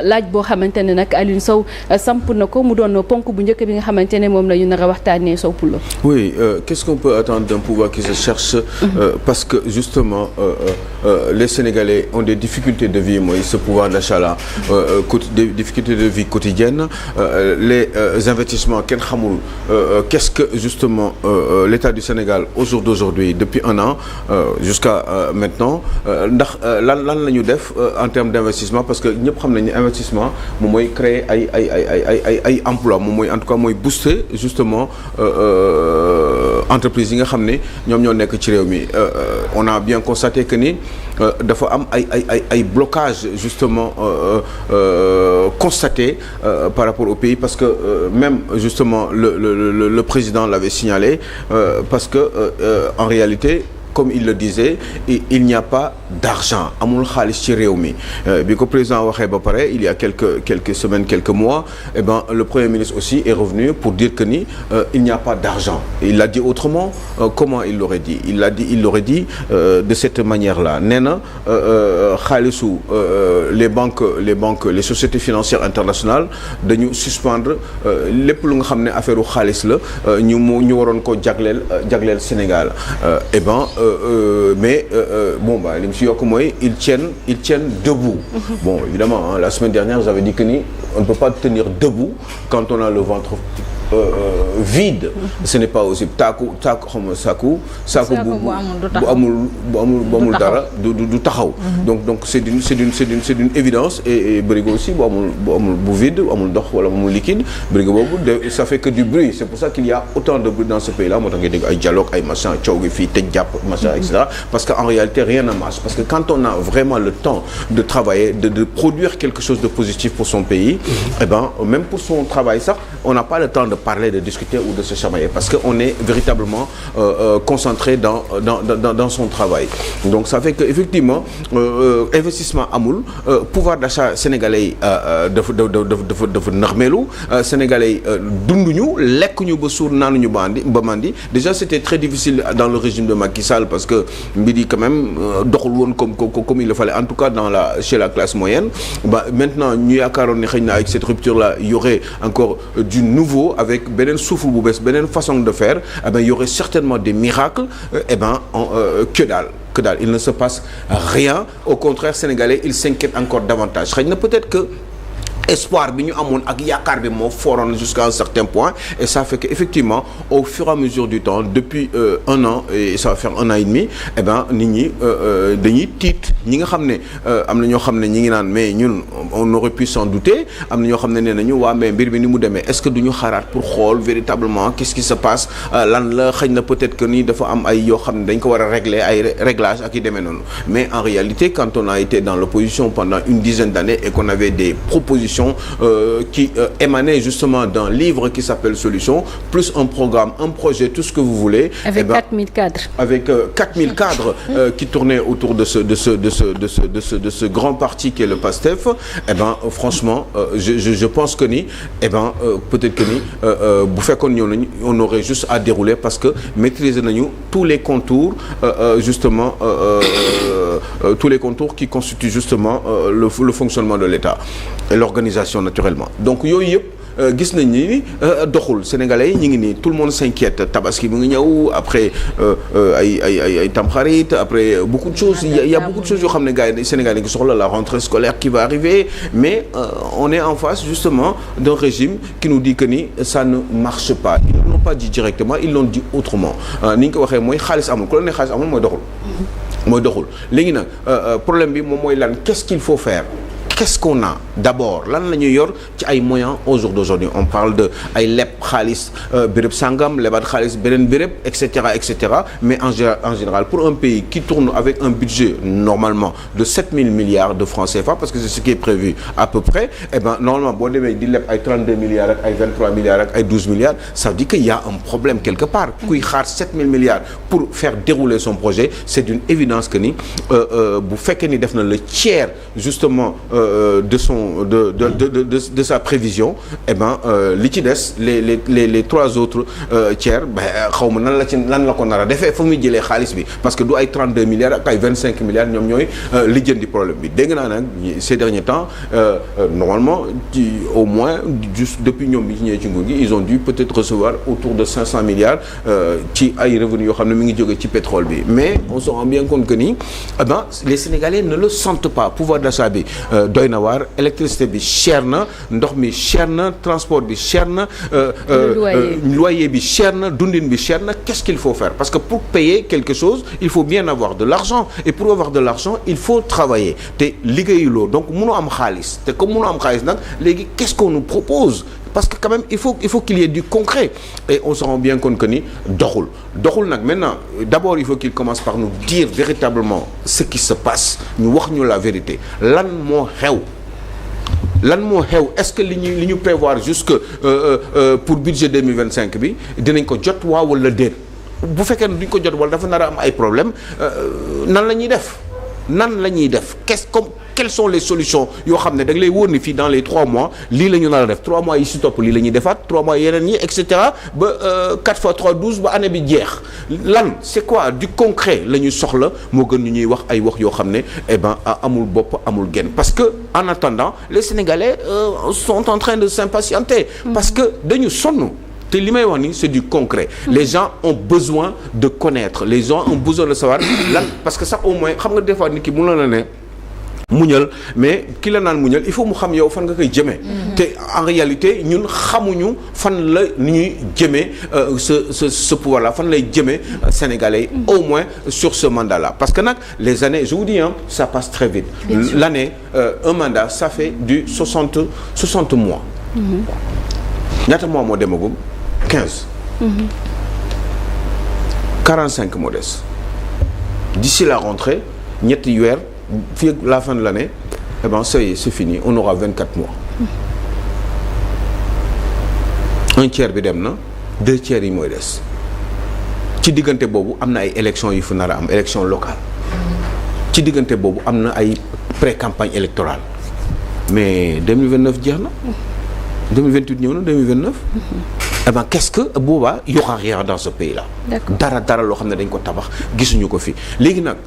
laaj boo xamante ne nag Alioune Sow samp na ko mu doon ponk bu njëkk bi nga xamante ne moom la ñu nar a waxtaanee Sow Poulo. Oui, qu'est-ce qu'on peut attendre d'un pouvoir qui se cherche parce que justement les Sénégalais ont des difficultés de vie, mooy ce pouvoir d'achat-là, des difficultés de vie quotidienne, les investissements kenn xamul qu'est-ce que justement l'État du Sénégal au jour d'aujourd'hui depuis un an jusqu'à maintenant ndax lan la ñu def en termes d'investissement, parce que ñëpp xam nañu investissement moom mooy créer ay emploi, moom mooy en tout cas mooy booster justement entreprise yi nga xam ne ñoom ñoo nekk ci réew mi. On a bien constaté que ni dafa am ay blocage justement constaté par rapport au pays, parce que même justement le président l'avait signalé, parce que en réalité, comme il le disait, il n'y a pas d'argent, amul xaalis ci réew mi. Bi ko président waxee ba pare il y a quelques semaines, quelques mois, eh ben le Premier ministre aussi est revenu pour dire que ni il n'y a pas d'argent. Il l'a dit autrement. Comment il l'aurait dit? Il l'aurait dit de cette manière-là. Nee na xaalisu les banques, les sociétés financières internationales dañu suspendre lépp lu nga xam ne affaire u xaalis la ñu waroon ko jagleel Sénégal. Eh ben mais bon bah li mu si yokk mooy ils tiennent debout. Bon évidemment la semaine dernière j'avais dit que ni on ne peut pas tenir debout quand on a le ventre vide. Ce n'est pas aussi taaku xam nga saaku bu amul dara du taxaw. Donc c'est d'une évidence, et bërigo aussi bu vide amul ndox wala amul liquide, bërigo boobu ça fait que du bruit. C'est pour ça qu'il y a autant de bruit dans ce pays-là. Moo tax nga dégg ay dialogue ay machin coow gi fii tëj jàpp machin etc. Parce qu'en réalité rien ne marche, parce que quand on a vraiment le temps de travailler, de produire quelque chose de positif pour son pays, et ben même pour son travail sax on n'a pas le temps de parler, de discuter ou de se chamailler, parce qu'on est véritablement concentré dans son travail. Donc ça fait que effectivement investissement amul, pouvoir d'achat sénégalais yi dafa narmeelu, sénégalais yi dunduñu, lekkuñu ba suur, naanuñu ba mandi. Déjà c'était très difficile dans le régime de Macky Sall, parce que mbir yi quand même doxul woon comme il le fallait, en tout cas chez la classe moyenne. Bah maintenant ñu yaakaaroon ne xëy na avec cette rupture là il y aurait encore du nouveau, avec beneen souffle bu bees, beneen façon de faire. Eh ben il y aurait certainement des miracles. Eh ben que dalle. Il ne se passe rien. Au contraire, Sénégalais ils s'inquiètent encore davantage. Xëy na peut-être que espoir bi ñu amoon ak yaakaar bi moo foroon jusqu'à un certain point, et ça fait que effectivement au fur et à mesure du temps, depuis un an, et ça va faire un an et demi, eh ben nit ñi dañuy tiit. ñi nga xam ne am na ñoo xam ne ñi ngi naan mais ñun on aurait pu s'en douter, am na ñoo xam ne nee nañu waa mais mbir mi ni mu demee est-ce que duñu xaaraat pour xool véritablement qu'est-ce qui se passe, lan la xëy na peut-être que ni dafa am ay yoo xam ne dañ ko war a régler, ay réglages ak yi demee noonu. Mais en réalité quand on a été dans l'opposition pendant une dizaine d'années et qu'on avait des propositions qui émanait justement d'un livre qui s'appelle Solutions, plus un programme, un projet, tout ce que vous voulez. Avec 4000 cadres. Avec 4000 cadres qui tournaient autour de ce grand parti qui est le PASTEF. Eh ben franchement, je pense que ni, eh ben peut-être que ni, bu fekkoon ñëw nañu, on aurait juste à dérouler, parce que maîtriser nañu tous les contours justement tous les contours qui constituent justement le fonctionnement de l'État et l'organisation naturellement. Donc yooyu yëpp gis nañ ni doxul. Sénégalais yi ñu ngi nii, tout le monde s'inquiète. Tabaski mu ngi ñëw, après ay Tamxarit, après beaucoup de choses. Il y a beaucoup de choses yoo xam ne gars yi Sénégalais yi soxla, la rentrée scolaire qui va arriver, mais on est en face justement d'un régime qui nous dit que ni ça ne marche pas. Ils ne l'ont pas dit directement, ils l'ont dit autrement. Ni ñu ko waxee mooy xaalis amul, ku la ne xaalis amul mooy doxul léegi nag problème bi moom mooy lan, qu'est-ce qu'il faut faire? Qu'est-ce qu'on a d'abord, lan la ñuy yor ci ay moyens au jour d'aujourd'hui? On parle de ay leb xaalis béréb sangam, lebaat xaalis beneen béréb, etc. Mais en général pour un pays qui tourne avec un budget normalement de 7000 milliards de francs CFA, parce que c'est ce qui est prévu à peu près, eh ben normalement boo demee di leb ay 32 milliards ak ay 23 milliards ak ay 12 milliards, ça veut dire qu'il y a un problème quelque part. Kuy xaar 7000 milliards pour faire dérouler son projet, c'est d'une évidence que ni bu fekkee ni def na le tiers justement de sa prévision, eh ben li ci des les trois autres tiers xaw ma nan la ko nar a defee fa muy jëlee xaalis bi parce que du ay 32 milliards ak ay 25 milliards ñoom ñooy lijjanti problème bi dégg naa nag ces derniers temps normalement au moins juste depuis ñoom bi ci ñëwee ci nguur gi ils ont dû peut-être recevoir autour de 500 milliards ci ay revenus yoo xam ne mi ngi jóge ci pétrole bi mais on se rend bien compte que ni eh ben les Sénégalais ne le sentent pas pouvoir d'achat bi doy na waar électricité bi cher na ndox mi cher na transport bi cher na loyer bi cher na dundin bi cher na qu'est-ce qu'il faut faire parce que pour payer quelque chose il faut bien avoir de l'argent et pour avoir de l'argent il faut travailler te liggéeyuloo donc mënoo am xaalis te comme mënoo am xaalis nag léegi qu'est-ce qu'on nous propose parce que quand même il faut qu'il y ait du concret et on se rend bien compte que ni doxul nag maintenant d'abord il faut qu'il commence par nous dire véritablement ce qui se passe ñu wax ñu la vérité lan moo xew est-ce que li ñu prévoir jusque pour budget 2025 bi dinañ ko jot waaw wala déet bu fekkee ne duñ ko jot wala dafa nar a am ay problème nan la ñuy def quelles sont les solutions yoo xam ne da nga lay wóor ni fii dans les 3 mois lii la ñu nar a def 3 mois yi si topp lii la ñuy defaat 3 mois yeneen yi et cetera ba 4 fois 3 12 ba année bi jeex lan c'est quoi du concret la ñuy soxla moo gën ñu ñuy wax ay wax yoo xam ne eh ben amul bopp amul genn parce que en attendant les Sénégalais sont en train de s'impatienter parce que dañu sonn te li may wax ni c'est du concret les gens ont besoin de connaître les gens ont besoin de savoir lan parce que sax au moins xam nga des fois nit ki mun la ne muñal mais ki la naan muñal il faut mu xam yow fan nga koy jëmee te en réalité ñun xamuñu fan la ni ñuy jëmee ce pouvoir là fan lay jëmee sénégalais au moins sur ce mandat là parce que nag les années je vous dis ça passe très vite l'année un mandat ça fait du 60 mois ñaata mois moo demagum 15 45 moo des d'ici la rentrée ñetti weer fii ak la fin de l'année eh ben ça y est c'est fini on aura 24 mois un tiers bi dem na 2 tiers yi mooy des ci diggante boobu am na ay élections yu fu nar a am élection locale ci diggante boobu am na ay pré-campagne électorale mais 2029 jeex na 2028 ñëw na 2029 eh ben qu'est-ce que boobaa y aura rien dans ce pays là dara loo xam ne dañ ko tabax gisuñu ko fi léegi nag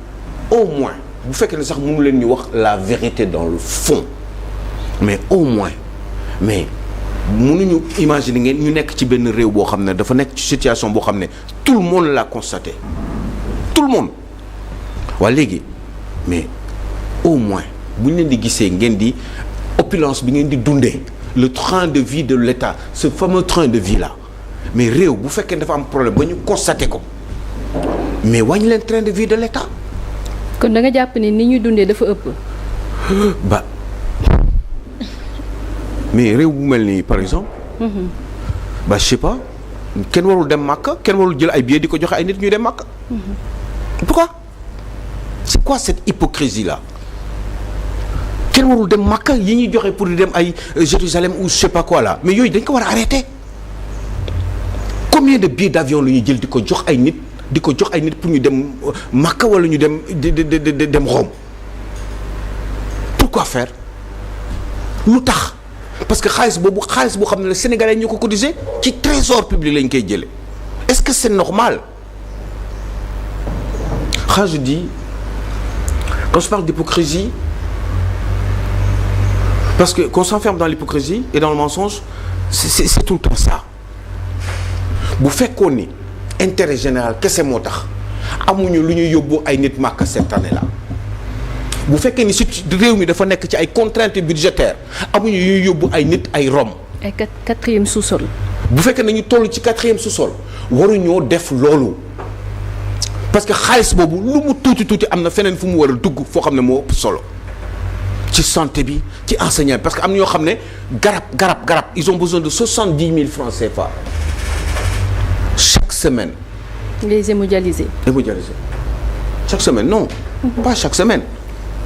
au moins bu fekkee ne sax mënu leen ñu wax la vérité dans le fond mais au moins mais mënuñu imaginer ngeen ñu nekk ci benn réew boo xam ne dafa nekk ci situation boo xam ne tout le monde l'a constaté tout le monde waa léegi mais au moins bu ñu leen di gisee ngeen di opulence bi ngeen di dundee le train de vie de l'État ce fameux train de vie là mais réew bu fekkee dafa am problème ba ñu constaté ko mais wàññi leen train de vie de l'État kon da nga jàpp ni ñuy dundee dafa ëpp. ba mais réew bu mel nii par exemple. ba je sais pas kenn warul dem Makka kenn warul jël ay billets di ko joxe ay nit ñuy dem Makka. pourquoi c'est quoi cette hypocrisie là kenn warul dem Makka yi ñuy joxe pour di dem ay Jérusalem ou je sais pas quoi là mais yooyu dañ ko war a arrêter combien de billets d'avion la ñuy jël di ko jox ay nit. di ko jox ay nit pour ñu dem Makka wala ñu dem dem Rome pourquoi faire lu tax parce que xaalis boo xam ne Sénégalais ñu ko cotiser ci trésor public lañ koy jëlee est-ce que c'est normal je dis quand je parle d'hypocrisie parce que qu'on s'enferme dans l'hypocrisie et dans le mensonge c'est tout le temps ça bu fekkoon ni intérêt général kese moo tax amuñu lu ñuy yóbbu ay nit Makka cette année là bu fekkee ni si réew mi dafa nekk ci ay contraintes budgétaires amuñu yu ñuy yóbbu ay nit ay Rome. ay quatrième sous-sol. bu fekkee nañu toll ci 4e sous-sol waruñoo def loolu parce que xaalis boobu lu mu tuuti am na feneen fu mu war a dugg foo xam ne moo ëpp solo ci santé bi ci enseignant parce que am na ñoo xam ne garab ils ont besoin de 70 000 francs CFA. Chaque semaine. Les hémodialysés. Chaque semaine non. Pas chaque semaine.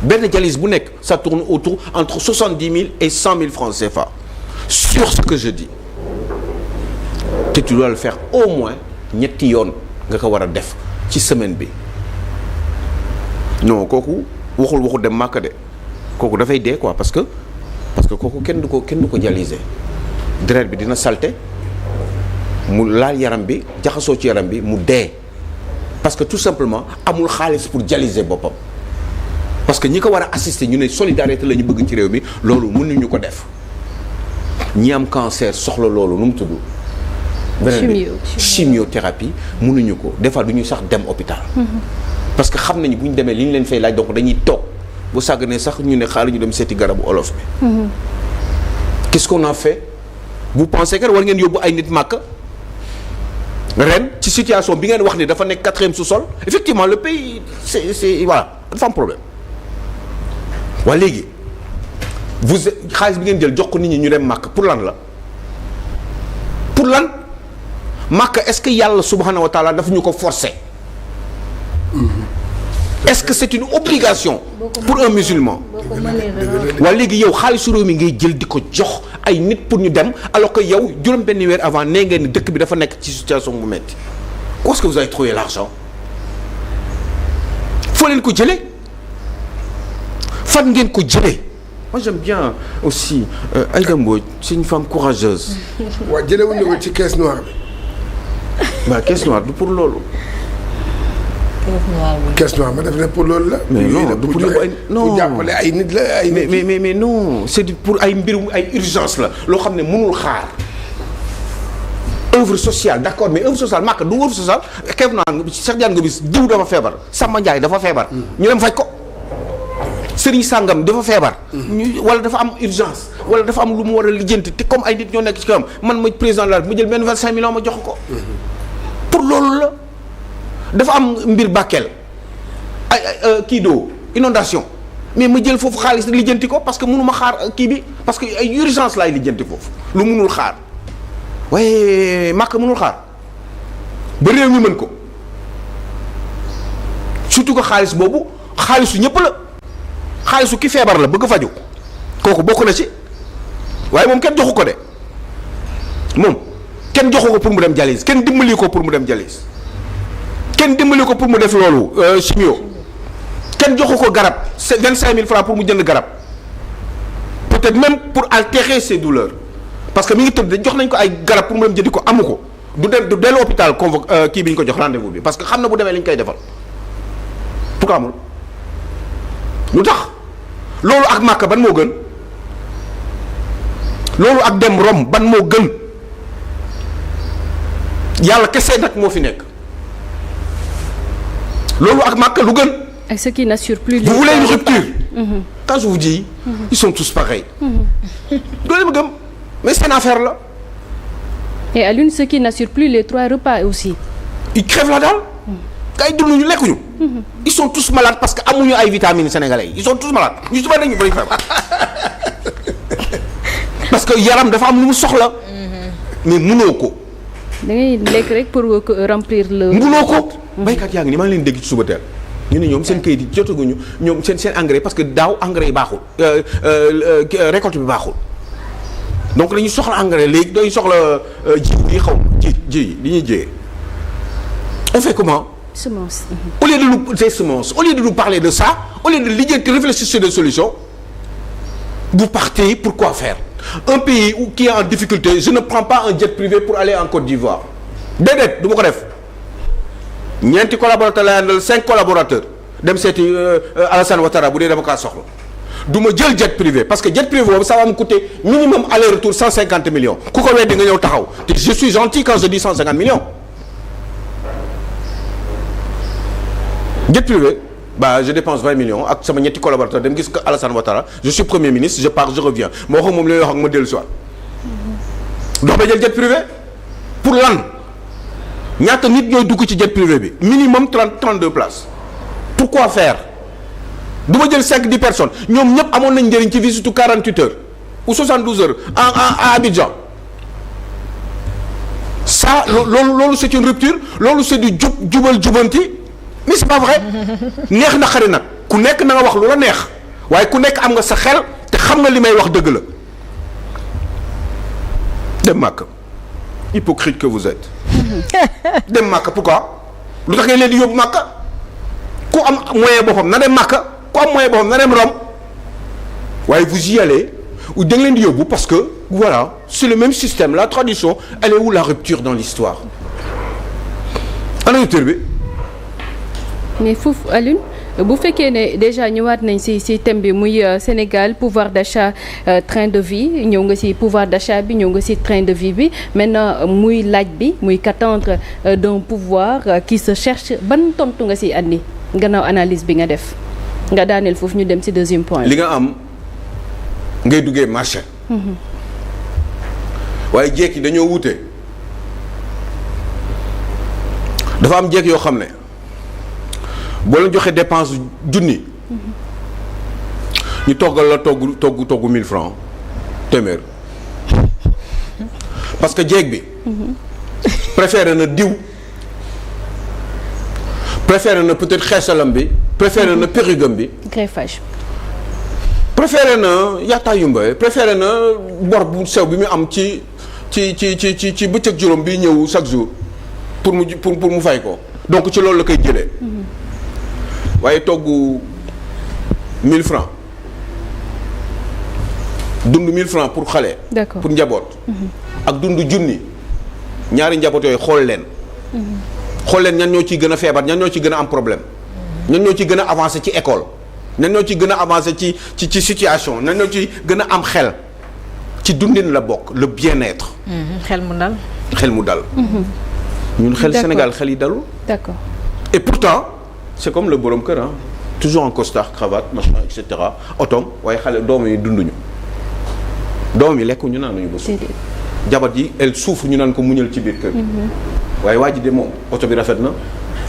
benn dialyse bu nekk ça tourne autour entre 70 000 et 100 000 francs CFA. Sur ce que je dis te tu dois le faire au moins ñetti yoon nga ko war a def ci semaine bi non kooku waxu dem Makka de kooku dafay dee quoi parce que kooku kenn du ko dialyser deret bi dina salte mu laal yaram bi jaxasoo ci yaram bi mu dee parce que tout simplement amul xaalis pour dialyser boppam parce que ñi ko war a assister ñu ne solidarité la ñu bëgg ci réew mi loolu mënuñu ko def ñi am cancer soxla loolu nu mu tudd. chimiothérapie mënuñu ko des fois du ñu sax dem hôpital. parce que xam nañu bu ñu demee li ñu leen fay laaj donc dañuy toog bu sàgganee sax ñu ne xaaral ñu dem seeti garabu olof bi. qu'est-ce qu'on a fait vous pensez que war ngeen yóbbu ay nit màkk ren ci situation bi ngeen wax ni dafa nekk 4e sous-sol effectivement le pays c'est voilà dafa am problème waa léegi vous xaalis bi ngeen jël jox ko nit ñi ñu dem màkk pour lan la pour lan màkk est-ce que yàlla subhanahu wa taala dafa ñu ko forcer est-ce que c'est une obligation pour un musulman waa léegi yow xaalisu réew mi ngay jël di ko jox ay nit pour ñu dem alors que yow juróom benn weer avant nee ngeen ni dëkk bi dafa nekk ci situation bu metti où est-ce que vous avez trouvé l'argent foo leen ko jëlee fan ngeen ko jëlee moi j'aime bien aussi Aïda Mbodj c'est une femme courageuse. waaw jëlewuñu ko ci caisse noire bi. waaw caisse noire du pour loolu. caisse noire ma def ne pour loolu la. mais non du pour ay non pour jàppale ay nit la ay. mais non c'est pour ay mbirum ay urgence la loo xam ne mënul xaar. œuvre sociale d'accord mais œuvre sociale màkk du œuvre sociale keef naa Cheikh Diagne nga bis diw dafa feebar Samba Ndiaye dafa feebar. ñu dem faj ko. Serigne Sangam dafa feebar. wala dafa am urgence wala dafa am lu mu war a lijjanti te comme ay nit ñoo nekk ci kanam man ma président de la République ma jël benn 25 millions ma jox ko. pour loolu la dafa am mbir Bakel ay kii doo inondation mais ma jël foofu xaalis lijjanti ko parce que mënu ma xaar kii bi parce que ay urgence laay lijjanti foofu lu mënul xaar waaye màkk mënul xaar ba réew mi mën ko surtout que xaalis boobu xaalisu ñëpp la. xaalisu ki feebar la bëgg faju kooku bokk na ci waaye moom kenn joxu ko de moom kenn joxu ko pour mu dem dialyse kenn dimbali ko pour mu dem dialyse kenn dimbali ko pour mu def loolu chimio kenn joxu ko garab c'est 25 000 francs pour mu jënd garab peut-être même pour altérer ses douleurs parce que mi ngi tëdd jox nañ ko ay garab pour mu dem jëndi ko amu ko du dellu hôpital kii bi ñu ko jox rendez-vous bi parce que xam na bu demee li ñu koy defal pourquoi amul lu tax loolu ak Makka ban moo gën loolu ak dem Rome ban moo gën yàlla kese nag moo fi nekk loolu ak Makka lu gën. ak ce qui n'assure plus. vous voulez une rupture. quand je vous dis. ils sont tous pareils. doo leen gëm mais seen affaire la. et à l'une ce qui n'assure plus les 3 repas aussi. ils crèvent la dalle. kay dunduñu lekkuñu. ils sont tous malades parce que amuñu ay vitamines sénégalais yi ils sont tous malades ñu ci bari dañu bëri feebar parce que yaram dafa am lu mu soxla. mais mënoo ko. da ngay lekk rek pour remplir le. mënoo ko. baykat yaa ngi ni maa ngi leen dégg ci suba teel ñu ne ñoom seen kayit yi jotaguñu ñoom seen engrais parce que daaw engrais yi baaxul récolte bi baaxul donc dañuy soxla engrais léegi dañuy soxla ji yi xaw ji li ñuy jiyee on fait comment. Semences. Au lieu de nous des semences, au lieu de nous parler de ça, au lieu de réfléchir sur des solutions, vous partez pour quoi faire? Un pays qui est en difficulté, je ne prends pas un jet privé pour aller en Côte d'Ivoire. Déedéet du ma ko def ñeenti collaborateurs la àndal 5 collaborateurs dem seeti Alassane Ouattara bu dee dama kaa soxla du ma jël jet privé parce que jet privé boobu ça va me coûter minimum aller-retour 150 millions ku ko weddi nga ñëw taxaw te je suis gentil quand je dis 150 millions. jet privé bah je dépense 20 millions ak sama ñetti collaborateurs dem gis Alassane Ouattara je suis premier ministre je pars je reviens moo xam moom la ñuy wax ak ma dellu si waat dox ba jël jet privé pour lan ñaata nit ñooy dugg ci jet privé bi minimum 32 places pourquoi faire du ma jël 5-10 personnes ñoom ñëpp amoon nañ njëriñ ci visite 48 heures ou 72 heures à Abidjan ça loolu c'est une rupture loolu c'est du jubal jubanti. mais c'est pas vrai neex na xari nag ku nekk na nga wax lu la neex waaye ku nekk am nga sa xel te xam nga li may wax dëgg la dem Makka hypocrite que vous êtes dem Makka pourquoi lu tax ngeen leen di yóbbu Makka ku am moyen boppam na dem Makka ku am moyen boppam na dem Rome waaye vous y allez ou da nga leen di yóbbu parce que voilà c'est le même système la tradition elle est où la rupture dans l'histoire ana rupture bi. mais foofu Alioune bu fekkee ne déjà ñëwaat nañ ci thème bi muy Sénégal pouvoir d'achat train de vie ñëw nga ci pouvoir d'achat bi ñëw nga ci train de vie bi maintenant muy laaj bi muy qu'attendre d'un pouvoir qui se cherche ban tontu nga ci andi gannaaw analyse bi nga def nga daaneel foofu ñu dem ci deuxième point. li nga am ngay duggee marché. waaye jékki yi dañoo wute dafa am jékki yoo xam ne. boo leen joxee dépense junni ñu toggal la togg 1000 francs téeméer parce que jeeg bi préféré na diw préféré na peut-être xeesalam bi préféré na périgam bi greffage préféré na yaataa yumba préféré na bor bu sew bi mu am ci bëccëg juróom bi ñëw chaque jour pour mu fay ko donc ci loolu la koy jëlee waaye togg 1000 francs dund 1000 francs pour xale. d'accord pour njaboot. ak dund junni ñaari njaboot yooyu xool leen. xool leen ñan ñoo ciy gën a feebar ñan ñoo ci gën a am problème ñan ñoo ci gën a avancé ci école ñan ñoo ci gën a avancé ci situation ñan ñoo ci gën a am xel ci dundin la bokk le bien-être. xel mu dal. xel mu dal. ñun xel Sénégal xel yi dalul. d'accord et pourtant. c'est comme le borom kër toujours en costard cravate machin et cetera otom waaye xale doom yi dunduñu doom yi lekk ñu naanuñu ba suuf jabar ji elle souffre ñu naan ko muñal ci biir kër waaye waa ji de moom oto bi rafet na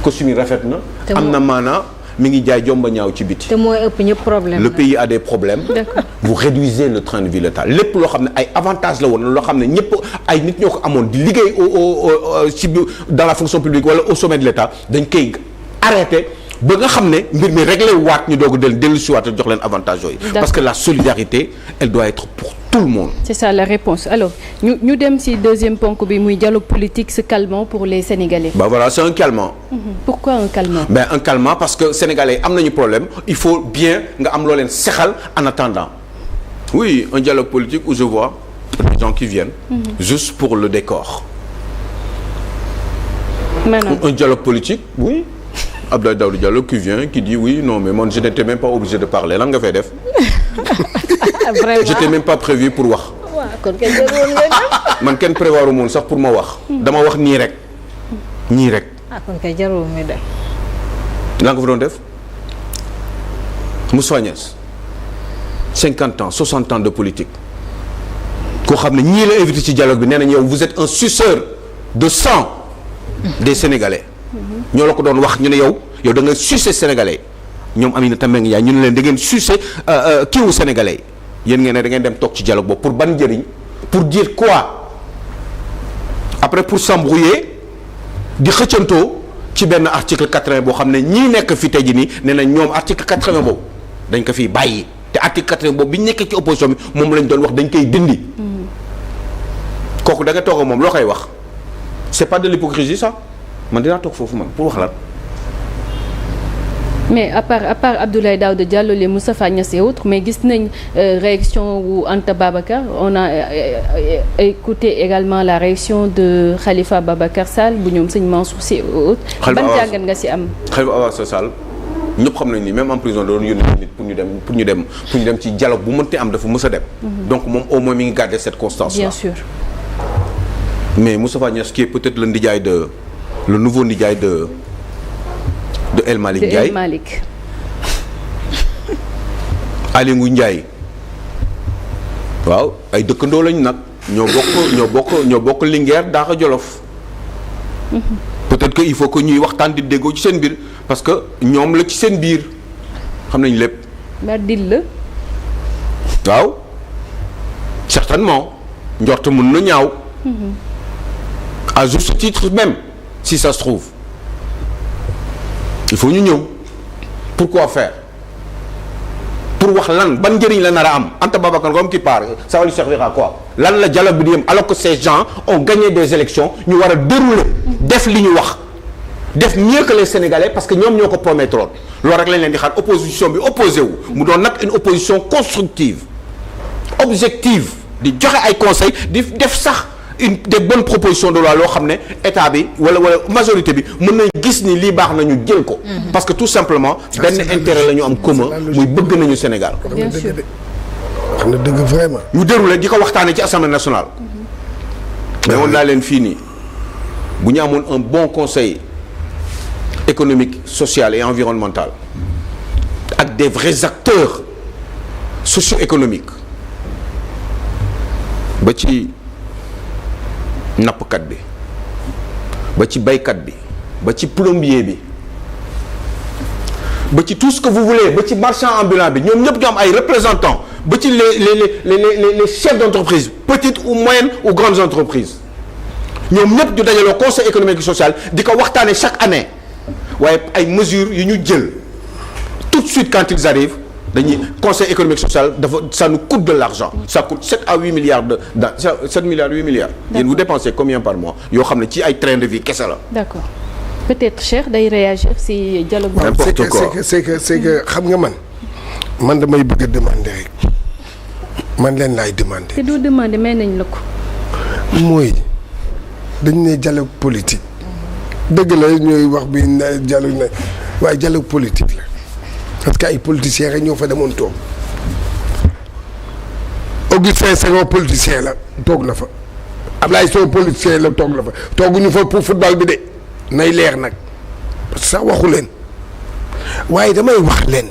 costume yi rafet na am na maanaa mi ngi jaay jomba ñaaw ci biti te mooy ëpp ñëpp problème le pays a des problèmes. vous réduisez le train de vie l'état lépp loo xam ne ay avantages la woon loo xam ne ñëpp ay nit ñoo ko amoon di liggéey ci dans la fonction publique wala au sommet de l'état dañ koy arrêté ba nga xam ne mbir mi réglé waat ñu doog a dellu si waat jox leen avantage yooyu. parce que la solidarité elle doit être pour tout le monde. c'est ça la réponse alors ñu dem ci deuxième ponk bi muy dialogue politique ce calmant pour les Sénégalais. bah voilà c'est un calmant. pourquoi un calmant. ben un calmant parce que Sénégalais am nañu problème il faut bien nga am loo leen sexal en attendant. oui un dialogue politique où je vois des gens qui viennent. juste pour le décor. maanaam un dialogue politique oui. Abdoulaye Daouda Diallo qui vient qui dit oui non mais man je n'étais même pas obligé de parler lan nga fay def. vraiment j'étais même pas prévu pour wax. waaw kon kay jarul nga dem. man kenn prévoir moon sax pour ma wax. dama wax nii rek. nii rek. kon kay jarul nga dem. lan nga fa doon def Moustapha Niasse 50 ans 60 ans de politique koo xam ne ñii la invité ci dialogue bi nee nañ yow vous êtes un suceur de sang des Sénégalais. ñoo la ko doon wax ñu ne yow da nga sucer sénégalais ñoom Aminata Mbengue Ndiaye ñu ne leen da ngeen sucer kiiwu sénégalais yéen ngeen ne da ngeen dem toog ci dialogue boobu pour ban njëriñ pour dire quoi après pour s'embrouiller di xëccantoo ci benn article 80 boo xam ne ñii nekk fi tey jii nii nee na ñoom article 80 boobu dañ ko fiy bàyyi te article 80 boobu bi ñu nekkee ci opposition bi moom lañ doon wax dañ koy dindi. kooku da nga toog moom loo koy wax c'est pas de l'hypocrisie ça. man dinaa toog foofu man pour wax la. mais à part Abdoulaye Daouda Diallo les Moustapha Niasse et autres mais gis nañ réaction wu Anta Babacar on a écouté également la réaction de Khalifa Babacar Sall bu ñoom sëñ Mansour Sy et autres. ban jàngat nga ci am. Khalifa Babacar Sall ñëpp xam nañ ni même en prison doon yónni nit pour ñu dem ci dialogue bu mënti am dafa mës a dem. donc moom au moins mi ngi garder cette constance là. bien sûr. mais Moustapha Niasse qui est peut-être le nouveau Ndiaye de El Malick Ndiaye. El Malick. Aly Ngouille Ndiaye waaw ay dëkkandoo lañu nag ñoo bokk Linguère Daara Jolof. peut-être que il faut que ñuy waxtaan di déggoo ci seen biir parce que ñoom la ci seen biir xam nañ lépp. ba dil la. waaw certainement njort mën na ñaaw. à juste titre même. si ça se trouve il faut ñu ñëw pourquoi faire pour wax lan ban njëriñ la nar a am Anta Babacar Ngom qui part ça va lui servir à quoi lan la dialogue bi di yem alors que ces gens ont gagné des élections ñu war a dérouler def li ñu wax def mieux que les Sénégalais parce que ñoom ñoo ko promettroon loolu rek lañ leen di xaar opposition bi opposé wu mu doon nag une opposition constructive objective di joxe ay conseils di def sax des bonnes propositions de loi loo xam ne état bi wala majorité bi mën nañ gis ni lii baax na ñu jël ko. parce que tout simplement benn intérêt la ñu am commun muy bëgg nañu Sénégal. bien sûr xam na dëgg vraiment. ñu déroulé di ko waxtaanee ci assemblée nationale. mais woon naa leen fii nii bu ñu amoon un bon conseil économique social et environnemental ak des vrais acteurs socio-économiques ba ci nappkat bi ba ci baykat bi ba ci plombier bi ba ci tout ce que vous voulez ba ci marchand ambulant bi ñoom ñëpp ñu am ay représentants ba ci les chefs d'entreprise petites ou moyennes ou grandes entreprises ñoom ñëpp ñu dajaloo conseil économique et social di ko waxtaanee chaque année waaye ay mesures yu ñu jël tout de suite quand ils arrivent dañuy conseil économique social dafa ça nous coûte de l'argent ça coûte 7 à 8 milliards 7 milliards 8 milliards yéen vous dépensez combien par mois yoo xam ne ci ay train de vie kese la. d'accord peut-être Cheikh day réagir si dialogue. n'importe quoi c'est que xam nga man damay bëgg a demander rek man leen laay demander. te doo demander may nañ la ko. mooy dañu ne dialogue politique dëgg la ñooy wax bi dialogue na waaye dialogue politique la. parce que ay politiciens rek ñoo fa demoon toog Augustin Senghor politicien la toog na fa Ablaye Sow politicien la toog na fa tooguñu fa pour football bi de nay leer nag parce que sax waxu leen waaye damay wax leen.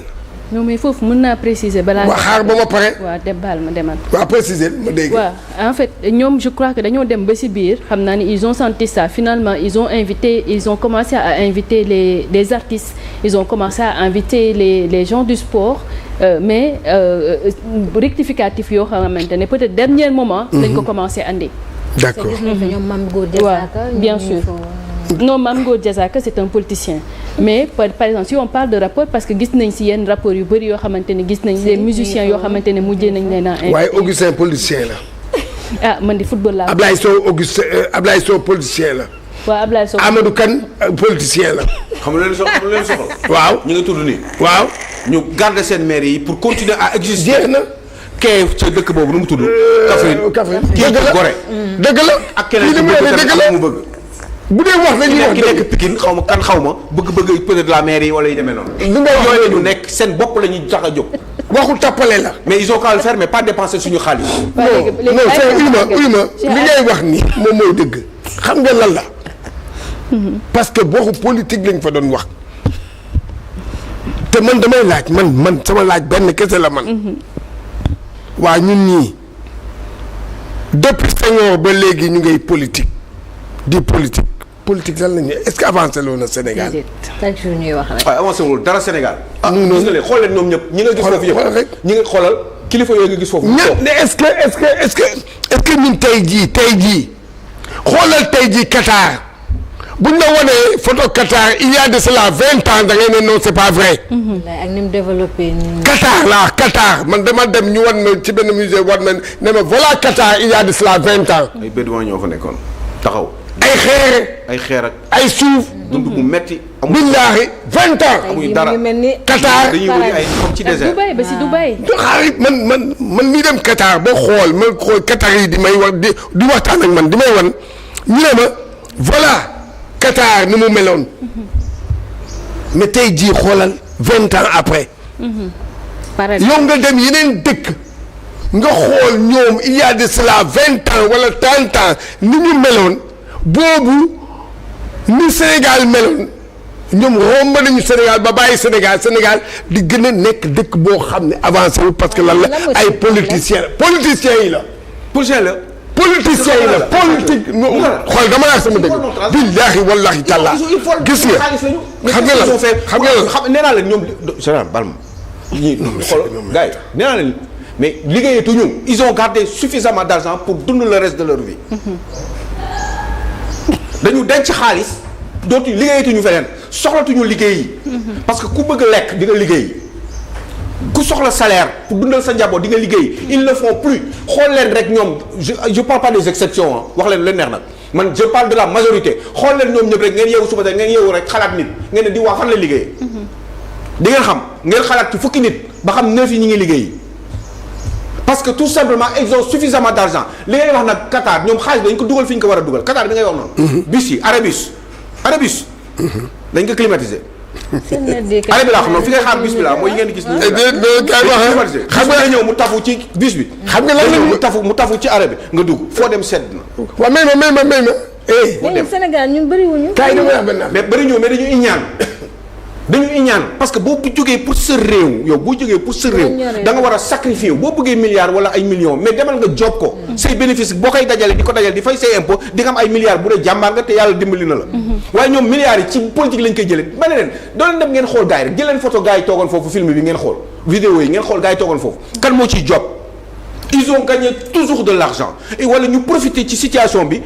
non mais foofu mën naa préciser balaa. waa xaar ba ma pare. waaw baal ma demal. waa préciser ma dégg. waaw en fait ñoom je crois que dañoo dem ba ci biir xam naa ni ils ont senti ça finalement ils ont commencé à inviter les artistes ils ont commencé à inviter les gens du sport mais rectificatif yoo xamante ne peut-être dernier moment. lañ ko commencé andi. d'accord gis nañ fa ñoom Mame Gor Diazaka. bien sûr. non Mame Gor Diazaka c'est un politicien mais par exemple si on parle de rapport parce que gis nañ ci yenn rapport yu bëri yoo xamante ne gis nañ les musiciens yoo xamante ne mujjee nañ leen a invité. waaye Augustin politicien la. ah man di football laa. Ablaye Sow politicien la. waaw Ablaye Sow. Amadou Kane politicien la. xam nga leen soxla. waaw ñu nga tudd nii. waaw. ñu garder seen maire yi pour continuer à exister. jeex na. kee ca dëkk boobu nu mu tudd. Kaffrine kii dëgg la Gorée. dëgg la ak keneen ku bëgg tamit am mu bëgg. bu dee wax dañuy wax ki nekk Pikine xaw ma kan xaw ma bëgg peut-être la mairie yi wala yu demee noonu. li nga wax yooyu la ñu nekk seen bopp la ñuy tax a jóg. waxu tappale la. mais ils ont qu'à le faire mais pas dépenser suñu xaalis. non c'est uy ma li ngay wax ni moom mooy dëgg xam nga lan la. parce que waxu politique lañ fa doon wax. te man damay laaj man sama laaj benn kese la man. waa ñun ñii depuis Senghor ba léegi ñu ngay politique di politique lan la ñuy est-ce que avancé loo na Sénégal. chaque jour ñuy wax rek. waaye avancé wul dara Sénégal. ah gis nga leen xool leen ñoom ñëpp ñi nga gis foofu yëpp ñi nga xoolal kilifa yooyu nga gis foofu. est-ce que ñun tey jii xoolal tey jii Qatar buñ la wanee photo Qatar il y a de cela 20 ans da ngay ne non c'est pas vrai. ak ni mu développé nii. Qatar man dama dem ñu wan ma ci benn musée wan ma ne ma voilà Qatar il y a de cela 20 ans. ay bédouins ñoo fa nekkoon taxaw. ay xeer ak ay suuf. dund bu metti billaahi 20 ans. amuñ dara Qatar dañuy wëri ay comme ci désert. Dubaï ba si Dubaï. xaarit man mi dem Qatar ba xool Qatar yi di may wax di waxtaan ak man di may wan ñu ne ma voilà Qatar ni mu meloon mais tey jii xoolal 20 ans après. yow nga dem yeneen dëkk nga xool ñoom il y a de cela 20 ans wala 30 ans ni ñu meloon boobu ni Sénégal meloon ñoom romb nañu Sénégal ba bàyyi Sénégal di gën a nekk dëkk boo xam ne avancé wu parce que lan la ay politiciens yi la. politique xool dama laa sama dëgg. billaahi wallaahi tàllaa gis nga xam nga nee naa leen ñoom général Balma ñii xool gars yi nee naa leen mais liggéeyatuñu ils ont gardé suffisamment d'argent pour dund le reste de leur vie. dañu denc xaalis dootuñu liggéeyatuñu feneen soxlatuñu liggéey. parce que ku bëgg lekk di nga liggéey. ku soxla salaire pour dundal sa njaboot di nga liggéey ils ne le font plus xool leen rek ñoom je parle pas des exceptions ah wax leen neex nag man je parle de la majorité xool leen ñoom ñëpp rek ngeen yeewu suba tey ngeen yeewu rek xalaat nit ngeen ne di waa fan la liggéey. di ngeen xam ngeen xalaat ci fukki nit ba xam 9 yi ñi ngi liggéey parce que tout simplement ils ont suffisamment d'argent li ngay wax nag Qatar ñoom xaalis dañ ko dugal fi ñu ko war a dugal Qatar bi ngay wax noonu. bus yi Arabus. dañ ko climatiser. arrêt bi laa xam noonu fi ngay xaar bus bi la mooy yi ngeen di gis nii. xam nga ñëw mu tafu ci bus bi. xam nga lan la mu tafu ci arrêt bi nga dugg foo dem sedd na. waaw may ma. foo dem Sénégal ñun bëriwuñu. kaay dama wax benn mais bëri ñëw mais dañu iñaan parce que boo jógee pour sa réew yow boo jógee pour sa réew da nga war a sacrifier boo bëggee milliards wala ay millions mais demal nga job ko say bénéfice boo koy dajale di ko dajale di fay say impôt di nga am ay milliards bu dee jàmbaar nga te yàlla dimbali na la waaye ñoom milliards yi ci politique lañ koy jëlee ma ne leen doo leen dem ngeen xool gars yi rek jël leen photo gars yi toogoon foofu film bi ngeen xool vidéo yi ngeen xool gars yi toogoon foofu kan moo ciy job ils ont gagné toujours de l'argent et wala ñu profiter ci situation bi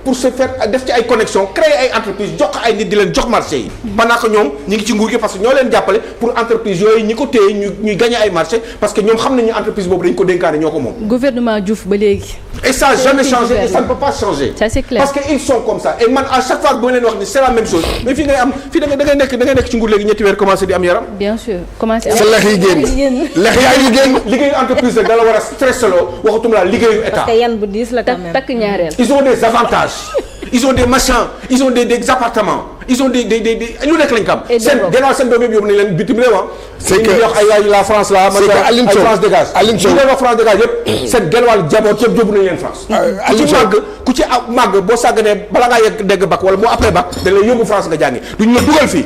pour se faire def ci ay connexion créer ay entreprise jox ay nit di leen jox marché yi pendant que ñoom ñi ngi ci nguur gi parce que ñoo leen jàppale pour entreprise yooyu ñi ko téye ñuy gagner ay marché parce que ñoom xam nañu entreprise boobu dañ ko dénkaane ñoo ko moom gouvernement Diouf ba léegi et ça jamais changé et ça ne peut pas changer ça c'est clair parce que ils sont comme ça et man à chaque fois bu ma leen wax ni c'est la même chose mais fii da ngay nekk ci nguur léegi ñetti weer commencé di am yaram bien sûr commencé sa lex yi génn lex yaa ngi génn liggéeyu entreprise rek da la war a stressé loo waxatum la liggéeyu état parce que yan bu diis la quand même takk ñaareel ils ont des avantages ils ont des machins ils ont des appartements ils ont des lu nekk lañ ko am. seen gannaaw seen doom yóbbu nañ leen bitim réew ah. c'est que wax ay waay la France la. c'est que Alioune Sow France dégage. Alioune Sow ñu wax France dégage yëpp. seen genn-wàll jaboot yëpp yóbbu nañ leen France. Alioune Sow ku ci màgg boo sàgganee bala ngaa yegg dégg bac wala moo après bac dañ lay yóbbu France nga jàngi duñ la dugal fii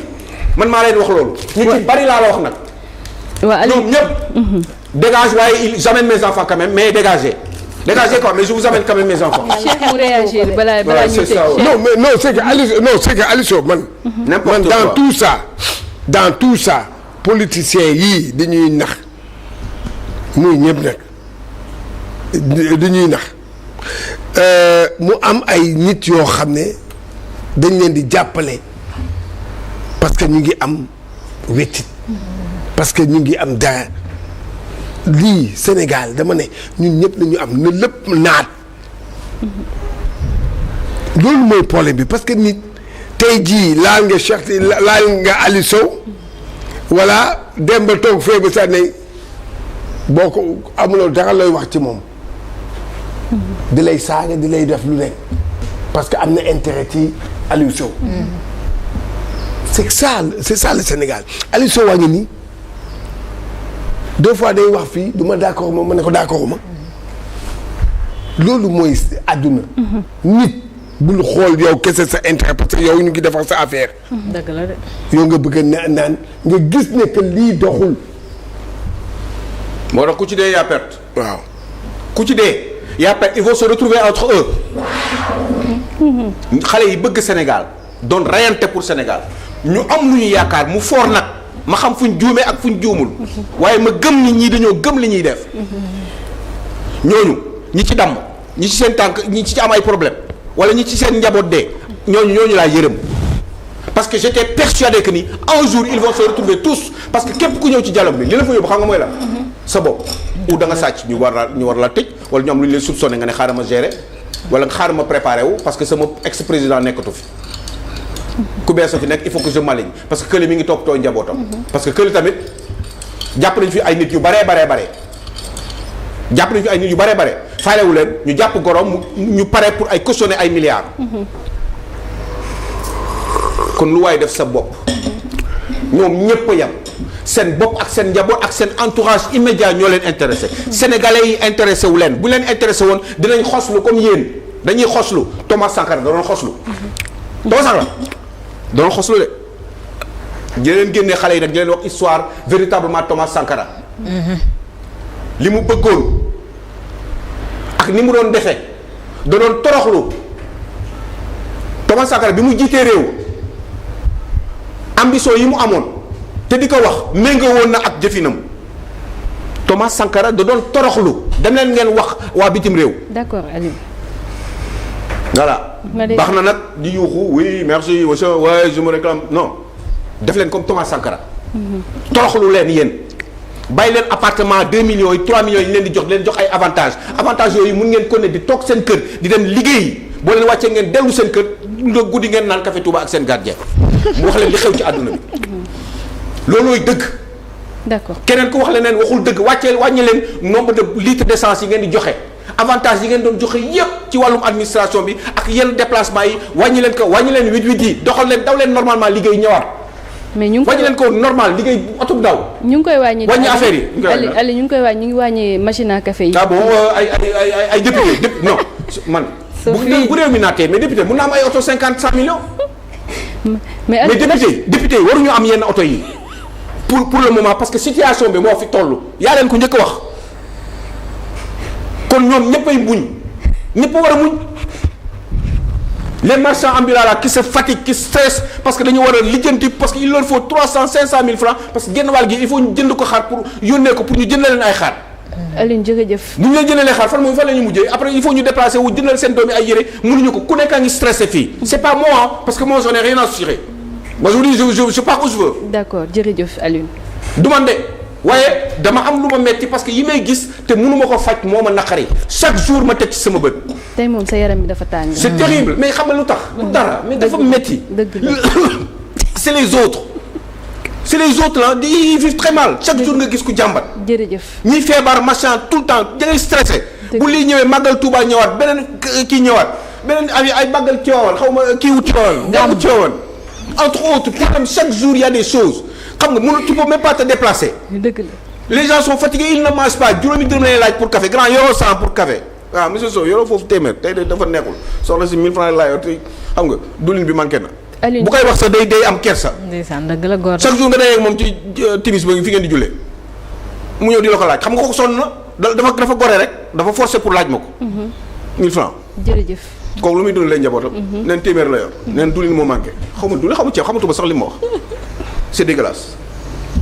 man maa leen wax loolu. ñu ci bari laa la wax nag. waaw Aliou ñoom ñëpp. dégage waaye j'amène mes enfants quand même mais dégagez quoi mais je vous amène quand même mes enfants. Cheikh mu réagir balaa ñu teg non c'est que Aliou Sow man dans tout ça politiciens yii dañuy nax muy ñëpp nag dañuy nax mu am ay nit yoo xam ne dañ leen di jàppale parce que ñu ngi am wettit parce que ñu ngi am dara lii Sénégal dama ne ñun ñëpp lañu am na lépp naat loolu mooy problème bi parce que nit tey jii laal nga Aliou Sow walla dem ba toog fee ba sax ne boo ko amuloo dara looy wax ci moom di lay saaga di lay def lu nekk parce que am na intérêt ci Aliou Sow c'est ça le Sénégal Aliou Sow waa ngi nii deux fois day wax fii du ma d'accord ma ne ko d'accord ma loolu mooy àdduna nit bul xool yow kese sa intérêt parce que yow ñu ngi defar sa affaire dëgg la de yow nga bëgg a naan nga gis ne que lii doxul moo tax ku ci dee yaa perte waaw ku ci dee yaa perte ils vont se retrouver entre eux xale yi bëgg Sénégal doon rayante pour Sénégal ñu am lu ñu yaakaar mu foor nag ma xam fu ñu juumee ak fu ñu juumul waaye ma gëm nit ñi dañoo gëm li ñuy def ñooñu ñi ci damm ñi ci seen tànk ñi ci am ay problème wala ñi ci seen njaboot dee ñooñu laa yërëm parce que j'étais persuadé que ni un jour ils vont se retrouver tous parce que képp ku ñëw ci dialogue bi li la fa yóbbu xam nga mooy la sa bopp ou da nga sàcc ñu war la tëj wala ñu am lu ñu leen soupçonné nga ne xaaral ma gérer wala nga xaaral ma préparé wu parce que sama ex président nekkatu fi ku bees a fi nekk il faut que je m'aligne parce que kële mi ngi toppatoo njabootam. parce que kële tamit jàpp nañu fi ay nit yu baree faalewu leen ñu jàpp gorom ñu pare pour ay cautionner ay milliards. kon lu waay def sa bopp ñoom ñëpp a yam seen bopp ak seen njaboot ak seen entourage immédiat ñoo leen intéressé. Sénégalais yi intéressé wu leen bu leen intéressé woon dinañ xoslu comme yéen dañuy xoslu Thomas Sankara da doon xoslu. Thomas Sankara doon xoslu de di leen génnee xale yi nag di leen wax histoire véritablement Thomas Sankara. li mu bëggoon ak ni mu doon defee da doon toroxlu Thomas Sankara bi mu jiitee réew ambition yi mu amoon te di ko wax méngoo woon na ak jëfinam Thomas Sankara da doon toroxlu dem leen ngeen wax waa bitim réew. D'accord Aliou. voilà baax na nag di yuuxu oui merci monsieur ouais je me réclame non def leen comme Thomas Sankara. toroxlu leen yéen bàyyi leen appartement 2 millions yi 3 millions yi leen di jox leen jox ay avantages yooyu mun ngeen ko ne di toog seen kër di dem liggéeyi boo leen wàccee ngeen dellu seen kër nga guddi ngeen naan café Touba ak seen gardien mu wax leen li xew ci àdduna bi loolooy dëgg d'accord keneen ku wax leneen waxul dëgg wàññi leen nombre de litres d'essence yi ngeen di joxe avantage yi ngeen doon joxe yépp ci wàllum administration bi ak yenn déplacement yi wàññi leen 8-8 yi doxal leen daw leen normalement liggéey ñëwaat. mais ñu ngi wàññi leen ko normal liggéey oto bu daw. ñu ngi koy wàññi affaire yi. Ali ñu ngi koy wàññi ñu ngi wàññi machine à café yi. ah bon ay député non man. bu réew mi naatee mais député mun naa am ay oto 50-100 millions. mais député waruñu am yenn oto yi pour le moment parce que situation bi moo fi toll yaa leen ko njëkk a wax kon ñoom ñëppay muñ ñëpp war a muñ les marchands ambulants là qui se fatiguent qui stressent parce que dañu war a lijjanti parce que il leur faut 300-500 000 francs parce que genn wàll gi il faut ñu jënd ko xaar pour yónnee ko pour ñu jënd leen ay xaar. Aline jërëjëf. bu ñu leen jëndalee xaar fan la ñu mujjee après il faut ñu déplacer wu jëndal seen doom yi ay yére mënuñu ko ku nekk a ngi stressé fii. c'est pas moi parce que moi j'en ai rien à cirer moi je dis je pars où je veux. d'accord jërëjëf Aline. demandé waaye dama am lu ma metti parce que yi may gis te mënu ma ko faj moo ma naqari chaque jour ma teg ci sama bët. tey moom sa yaram bi dafa tàng. c'est terrible mais xam nga lu tax. dara mais dafa metti. dëgg la c'est les autres là ils vivent très mal chaque jour nga gis ku jàmbat. jërëjëf ñiy feebar machin tout le temps da ngay stressé. bu lii ñëwee màggal Touba ñëwaat beneen kii ñëwaat beneen ay màggal Tivaouane xaw ma kii wu Tivaouane. gàmmu Tivaouane entre autres problème chaque jour il y a des choses xam nga mënul tu peux même pas te déplacer. dëgg la les gens sont fatigués ils ne mangent pas juróomi dërëm lay laaj pour café grand yoroo 100 pour café waaw monsieur Sow yoroo foofu téeméer tey de dafa nekkul soxla si 1000 francs laa yor te xam nga dulin bi manqué na. bu koy wax sax day am kersa. ndeysaan dëgg la góor chaque jour nga dayee moom ci timis ba fi ngeen di jullee mu ñëw di la ko laaj xam nga ko sonn na dafa gore rek dafa forcé pour laaj ma ko. 1000 francs. jërëjëf. kooku lu muy dund lay njabootam. neen téeméer la yor. neen dulin moo manqué xaw ma dulin xaw ma ceeb xamatuma sax li ma wax c'est dégueulasse.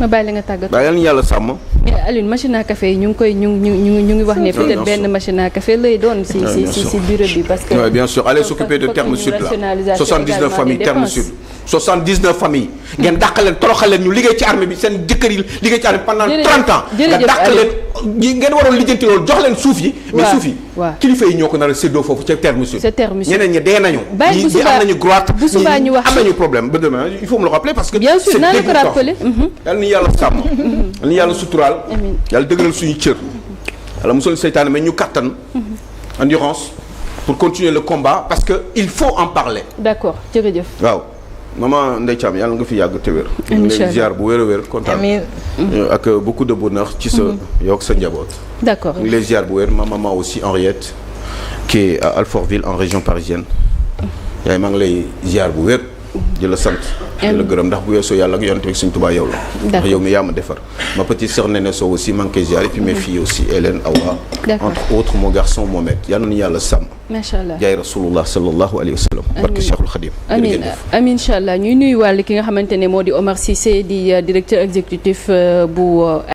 ma bàyyi la nga tàggatoo. waaw yal na yàlla sàmm. mais Alioune machine à café yi ñu ngi koy ñu ngi wax ne peut-être benn machine à café lay doon si bureau bi parce que. oui bien sûr allez s'occuper de Terme Sud là 79 familles Terme Sud 79 familles. ngeen dàq leen toroxal leen ñu liggéey ci armée bi seen jëkkër yi liggéey ci armée bi pendant 30 ans. nga dàq leen ngeen waroon lijjanti loolu jox leen suuf yi. mais suuf yi kilifa yi ñoo ko nar a séddoo foofu ca Terme Sud. ñeneen ñi dee nañu. bàyyi bu am nañu droit bu subaa ñu wax am nañu problème ba demain il faut me le rappeler parce que. bien sûr naa la ko rappeler yal na yàlla sàmm. yal na yàlla suturaal. yàlla dëgëral suñu cër. yàlla musal seytaane mais ñu kattan. endurance pour continuer le combat parce que il faut en parler. d'accord jërëjëf. waaw maman Ndeye Thiam yàlla nga fi yàgg te wér. incha allah ziar bu wér a wér kontaan. ak beaucoup de bonheur ci sa yow ak sa njaboot. d'accord les ziar bu wér ma maman aussi Henriette qui est à Alfortville en région parisienne. yaay maa ngi lay ziar bu wér. di la sant. di la gërëm ndax bu weesoo yàlla ak yonent ak Sëñ Tuubaa yow la. ndax yow mi yaa ma defar. ma petite sœur Néné Sow aussi maa ngi koy ziar et puis mes filles aussi Hélène Awa. entre autres mon garçon Mohamed yal na ñu yàlla sàmm. macha allah jaay rasulullah sallallahu alayhi wa sallam. barke Cheikhul Khadim. amiin amiin incha allah ñuy nuyu wàll ki nga xamante ne moo di Omar Cissé di directeur exécutif bu.